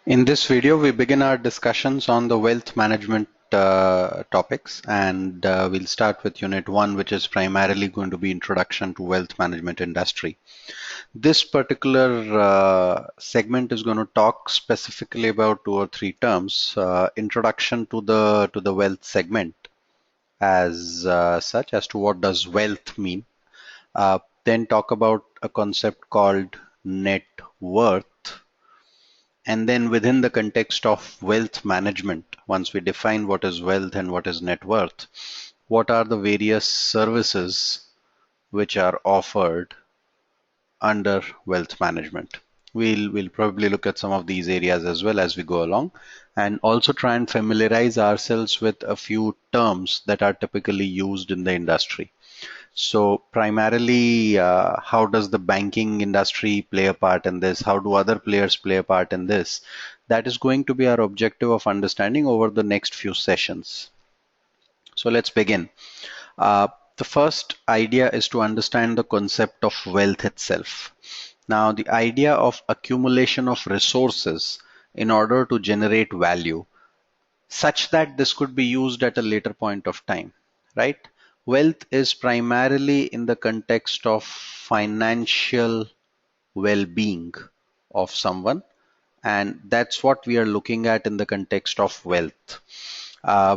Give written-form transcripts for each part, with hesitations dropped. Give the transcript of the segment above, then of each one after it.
In this video, we begin our discussions on the wealth management topics, and we'll start with Unit 1, which is primarily going to be Introduction to Wealth Management Industry. This particular segment is going to talk specifically about two or three terms: introduction to the wealth segment as such, as to what does wealth mean. Then talk about a concept called net worth, and then within the context of wealth management, once we define what is wealth and what is net worth, what are the various services which are offered under wealth management? We'll probably look at some of these areas as well as we go along, and also try and familiarize ourselves with a few terms that are typically used in the industry. So primarily, how does the banking industry play a part in this? How do other players play a part in this? That is going to be our objective of understanding over the next few sessions. So let's begin. Uh, the first idea is to understand the concept of wealth itself. Now, the idea of accumulation of resources in order to generate value such that this could be used at a later point of time, right? Wealth is primarily in the context of financial well-being of someone, and that's what we are looking at in the context of wealth.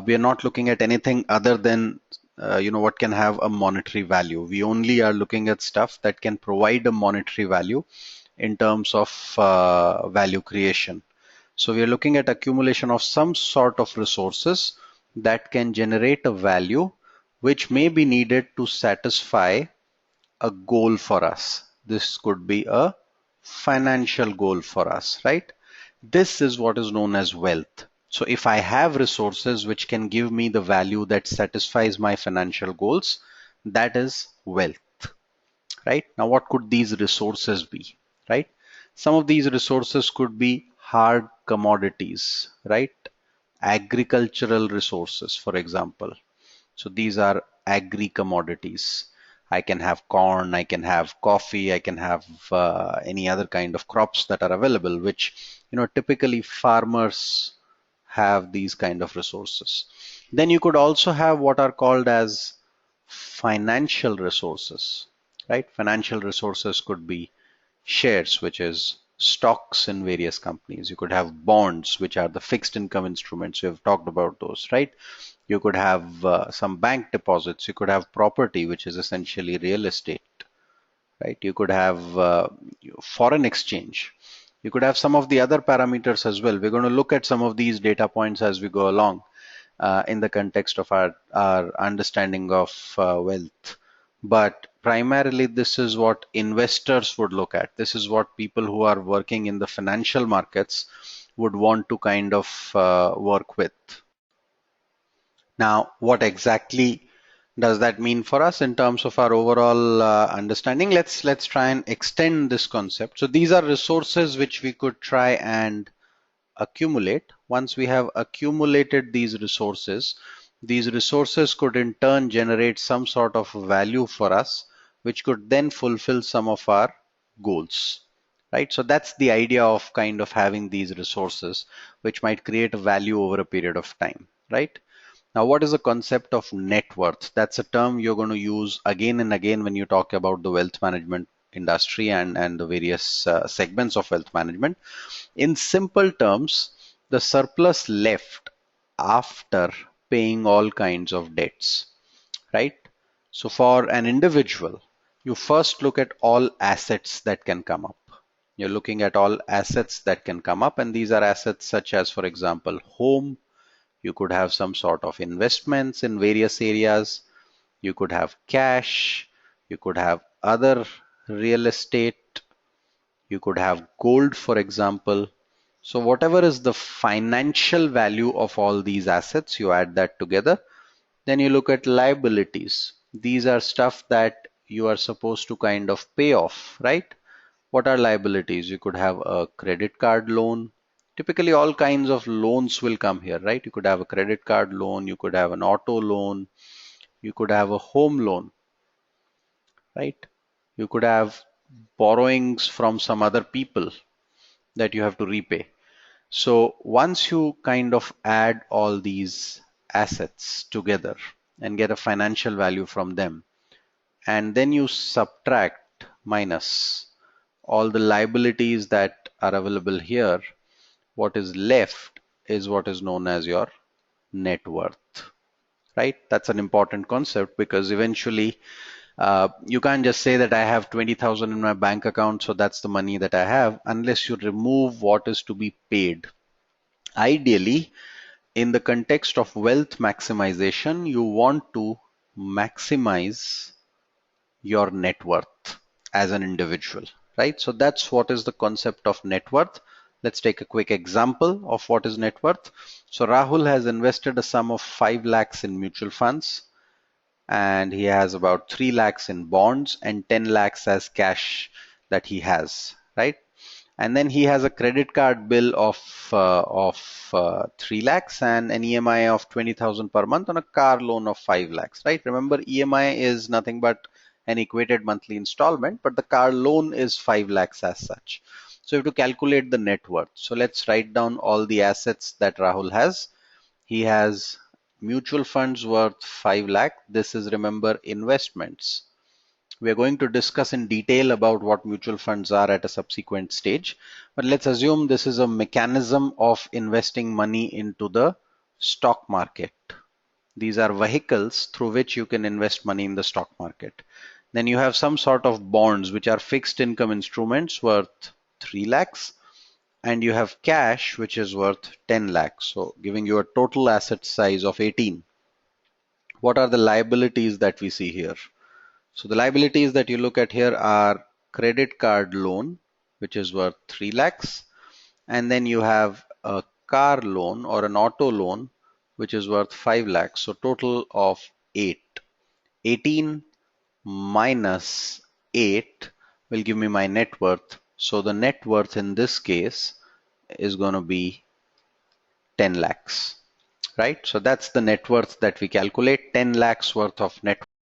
We are not looking at anything other than what can have a monetary value. We only are looking at stuff that can provide a monetary value in terms of value creation. So we are looking at accumulation of some sort of resources that can generate a value which may be needed to satisfy a goal for us. This could be a financial goal for us, right? This is what is known as wealth. So if I have resources which can give me the value that satisfies my financial goals, that is wealth, right? Now, what could these resources be, right? Some of these resources could be hard commodities, right? Agricultural resources, for example. So these are agri commodities. I can have corn, I can have coffee, I can have any other kind of crops that are available, which, typically farmers have these kind of resources. Then you could also have what are called as financial resources, right? Financial resources could be shares, which is stocks in various companies. You could have bonds, which are the fixed income instruments. We have talked about those, right? You could have some bank deposits. You could have property, which is essentially real estate, right? You could have foreign exchange. You could have some of the other parameters as well. We're going to look at some of these data points as we go along in the context of our understanding of wealth. But primarily, this is what investors would look at. This is what people who are working in the financial markets would want to kind of work with. Now, what exactly does that mean for us in terms of our overall understanding? Let's try and extend this concept. So these are resources which we could try and accumulate. Once we have accumulated these resources could in turn generate some sort of value for us, which could then fulfill some of our goals, right? So that's the idea of kind of having these resources, which might create a value over a period of time, right? Now, what is the concept of net worth? That's a term you're going to use again and again when you talk about the wealth management industry and the various segments of wealth management. In simple terms, the surplus left after paying all kinds of debts, right? So for an individual, you first look at all assets that can come up. You're looking at all assets that can come up, and these are assets such as, for example, home. You could have some sort of investments in various areas. You could have cash. You could have other real estate. You could have gold, for example. So whatever is the financial value of all these assets, you add that together. Then you look at liabilities. These are stuff that you are supposed to kind of pay off, right? What are liabilities? You could have a credit card loan. Typically, all kinds of loans will come here, right? You could have a credit card loan, you could have an auto loan, you could have a home loan, right? You could have borrowings from some other people that you have to repay. So once you kind of add all these assets together and get a financial value from them, and then you subtract minus all the liabilities that are available here, what is left is what is known as your net worth, right? That's an important concept because eventually you can't just say that I have 20,000 in my bank account, so that's the money that I have, unless you remove what is to be paid. Ideally, in the context of wealth maximization, you want to maximize your net worth as an individual, right? So that's what is the concept of net worth. Let's take a quick example of what is net worth. So Rahul has invested a sum of 5 lakhs in mutual funds, and he has about 3 lakhs in bonds and 10 lakhs as cash that he has, right? And then he has a credit card bill of 3 lakhs and an EMI of 20,000 per month on a car loan of 5 lakhs, right? Remember, EMI is nothing but an equated monthly installment, but the car loan is 5 lakhs as such. So you have to calculate the net worth. So let's write down all the assets that Rahul has. He has mutual funds worth 5 lakh. This is, remember, investments. We are going to discuss in detail about what mutual funds are at a subsequent stage. But let's assume this is a mechanism of investing money into the stock market. These are vehicles through which you can invest money in the stock market. Then you have some sort of bonds, which are fixed income instruments worth 3 lakhs. And you have cash, which is worth 10 lakhs. So giving you a total asset size of 18. What are the liabilities that we see here? So the liabilities that you look at here are credit card loan, which is worth 3 lakhs. And then you have a car loan or an auto loan, which is worth 5 lakhs. So total of 8. 18 minus 8 will give me my net worth. So the net worth in this case is going to be 10 lakhs, right? So that's the net worth that we calculate, 10 lakhs worth of net